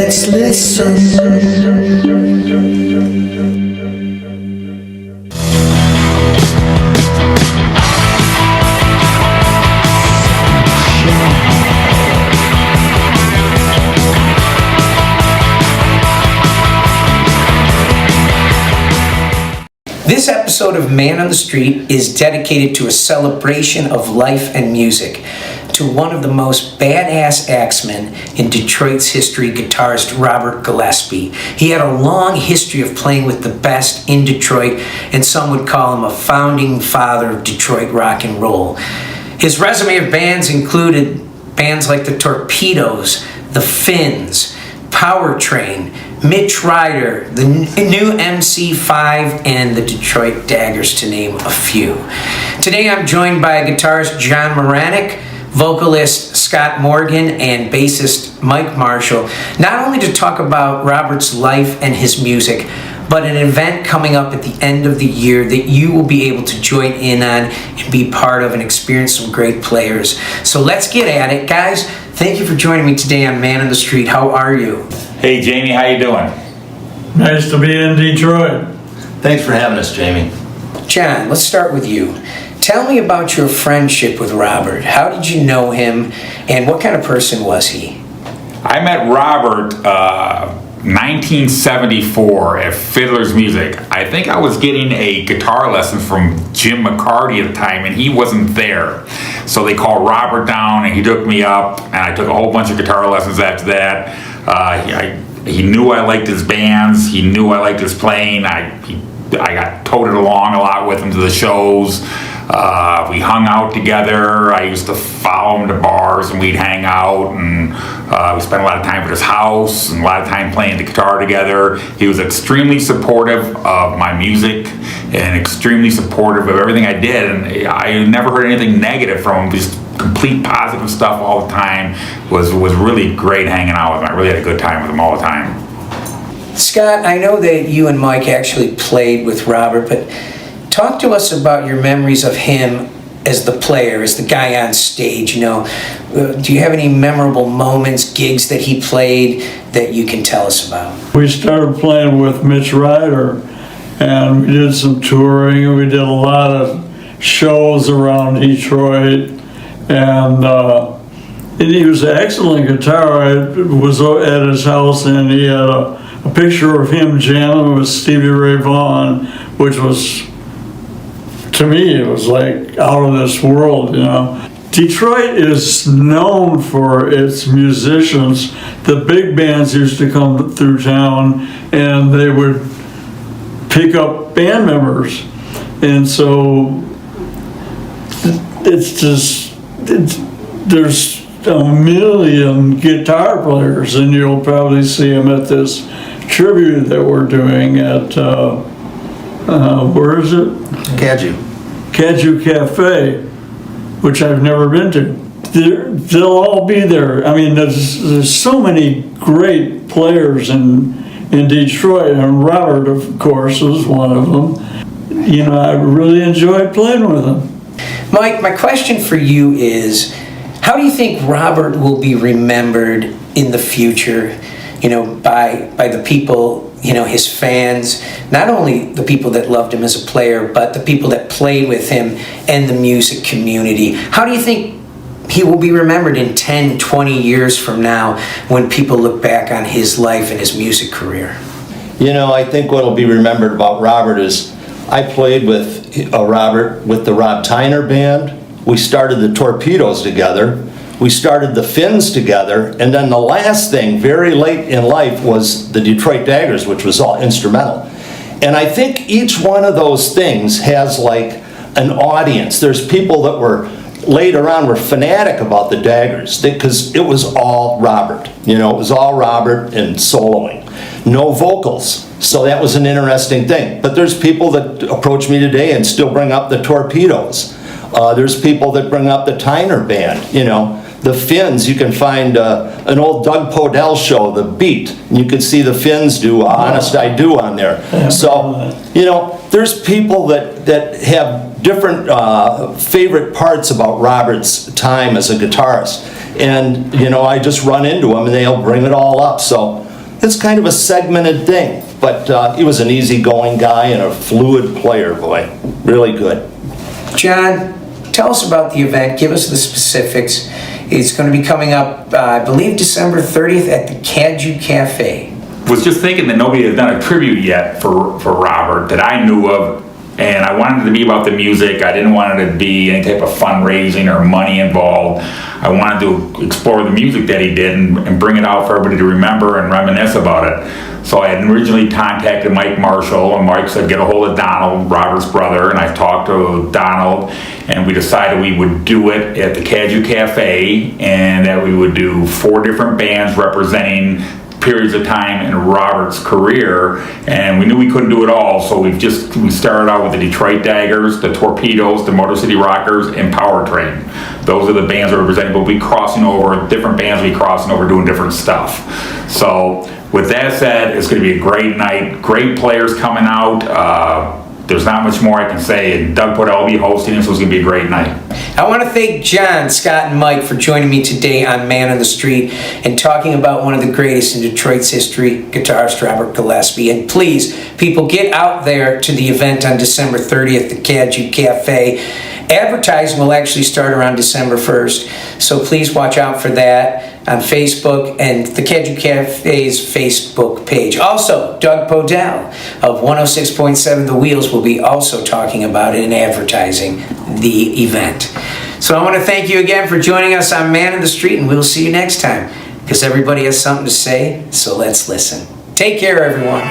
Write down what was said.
Let's listen. This episode of Man on the Street is dedicated to a celebration of life and music, to one of the most badass axemen in Detroit's history, guitarist Robert Gillespie. He had a long history of playing with the best in Detroit, and some would call him a founding father of Detroit rock and roll. His resume of bands included bands like the Torpedoes, the Finns, Powertrain, Mitch Ryder, the new MC5, and the Detroit Daggers, to name a few. Today I'm joined by guitarist John Moranic, vocalist Scott Morgan, and bassist Mike Marshall, not only to talk about Robert's life and his music, but an event coming up at the end of the year that you will be able to join in on and be part of and experience some great players. So let's get at it, guys. Thank you for joining me today on Man on the Street. How are you? Hey, Jamie, how you doing? Nice to be in Detroit. Thanks for having us, Jamie. John, let's start with you. Tell me about your friendship with Robert. How did you know him, and what kind of person was he? I met Robert 1974 at Fiddler's Music. I think I was getting a guitar lesson from Jim McCarty at the time, and he wasn't there. So they called Robert down, and he took me up, and I took a whole bunch of guitar lessons after that. He knew I liked his bands. He knew I liked his playing. I got toted along a lot with him to the shows. We hung out together. I used to follow him to bars, and we'd hang out, and we spent a lot of time at his house and a lot of time playing the guitar together. He was extremely supportive of my music and extremely supportive of everything I did, and I never heard anything negative from him. Just complete positive stuff all the time. Was really great hanging out with him. I really had a good time with him all the time. Scott, I know that you and Mike actually played with Robert, but talk to us about your memories of him as the player, as the guy on stage. Do you have any memorable moments, gigs that he played that you can tell us about? We started playing with Mitch Ryder, and we did some touring, and we did a lot of shows around Detroit, and he was an excellent guitar. I was at his house, and he had a picture of him jamming with Stevie Ray Vaughan, which was, to me, it was like out of this world, Detroit is known for its musicians. The big bands used to come through town, and they would pick up band members. And so there's a million guitar players, and you'll probably see them at this tribute that we're doing at, where is it? Cadieux Cafe, which I've never been to. They'll all be there. I mean, there's so many great players in Detroit, and Robert, of course, was one of them. I really enjoyed playing with him. Mike, my question for you is, how do you think Robert will be remembered in the future, by the people, his fans, not only the people that loved him as a player, but the people that played with him and the music community? How do you think he will be remembered in 10, 20 years from now when people look back on his life and his music career? I think what will be remembered about Robert is I played with Robert with the Rob Tyner Band. We started the Torpedoes together. We started the Finns together, and then the last thing, very late in life, was the Detroit Daggers, which was all instrumental. And I think each one of those things has like an audience. There's people that were later on were fanatic about the Daggers because it was all Robert. It was all Robert and soloing. No vocals. So that was an interesting thing. But there's people that approach me today and still bring up the Torpedoes. There's people that bring up the Tyner Band, The Finns, you can find an old Doug Podell show, The Beat. You can see the Finns do Honest I Do on there. So, there's people that have different favorite parts about Robert's time as a guitarist. And, I just run into them and they'll bring it all up. So, it's kind of a segmented thing. But he was an easygoing guy and a fluid player, boy. Really good. John, tell us about the event. Give us the specifics. It's going to be coming up, I believe, December 30th at the Cadieux Cafe. Was just thinking that nobody has done a tribute yet for Robert that I knew of, and I wanted it to be about the music. I didn't want it to be any type of fundraising or money involved. I wanted to explore the music that he did and bring it out for everybody to remember and reminisce about it. So I had originally contacted Mike Marshall, and Mike said get a hold of Donald, Robert's brother, and I talked to Donald, and we decided we would do it at the Cadieux Cafe, and that we would do 4 different bands representing periods of time in Robert's career, and we knew we couldn't do it all, so we started out with the Detroit Daggers, the Torpedoes, the Motor City Rockers, and Powertrain. Those are the bands we're representing, but we'll be crossing over, different bands will be crossing over doing different stuff. So with that said, it's going to be a great night, great players coming out. There's not much more I can say, and Doug Podell will be hosting it, so it's going to be a great night. I want to thank John, Scott, and Mike for joining me today on Man on the Street and talking about one of the greatest in Detroit's history, guitarist Robert Gillespie. And please, people, get out there to the event on December 30th at the Cadieux Cafe. Advertising will actually start around December 1st, so please watch out for that on Facebook and the Cadieux Cafe's Facebook page. Also, Doug Podell of 106.7 The Wheels will be also talking about it and advertising the event. So I want to thank you again for joining us on Man in the Street, and we'll see you next time, because everybody has something to say, so let's listen. Take care, everyone.